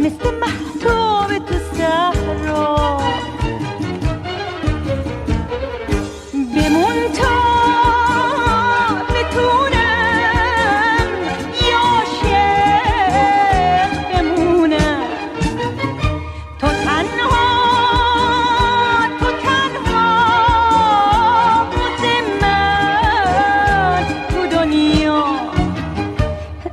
مثل مهتاب تو صحرا بمون تا بتونم یا عاشق بمونم تو تنها واسه من تو دنیا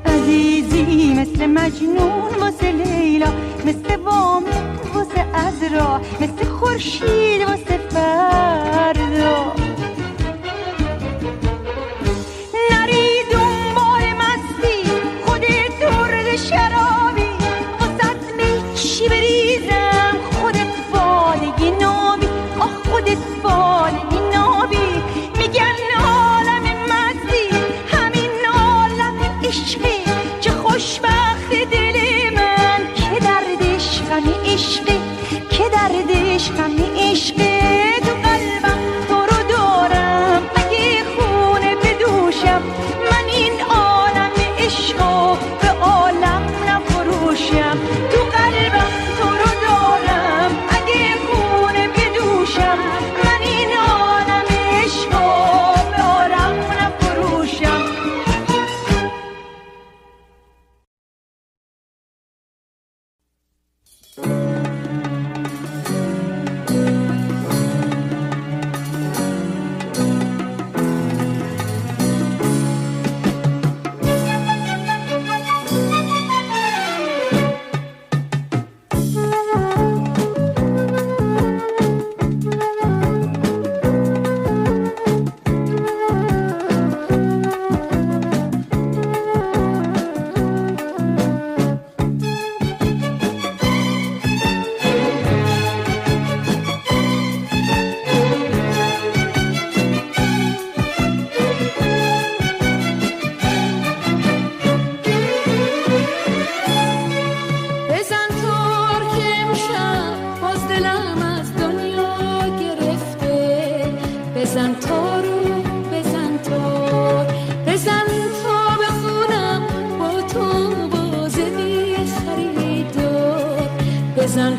عزیزی مثل مجنون واسه لیلا مثل وامق واسه عذرا مثل خورشید واسه فردا نری دنبال مستی خودت درد شرابی واسه میچی بریزم خودت بالگی نابی آه خودت بالگی نابی میگن عالم مستی همین عالم عشقی چه خوشبخت دل من که دردش غم عشقی که دردش غم عشقی تو قلبم تو رو دارم اگه خونه بدوشم من این عالم عشقو به عالم نفروشم تو قلبم تو رو دارم اگه خونه بدوشم من این عالم عشقو به عالم نفروشم بزن تار که امشب باز دلم از دنیا گرفته بزن تارو بزن تار بزن تا بخونم با تو باز بی خریدار بزن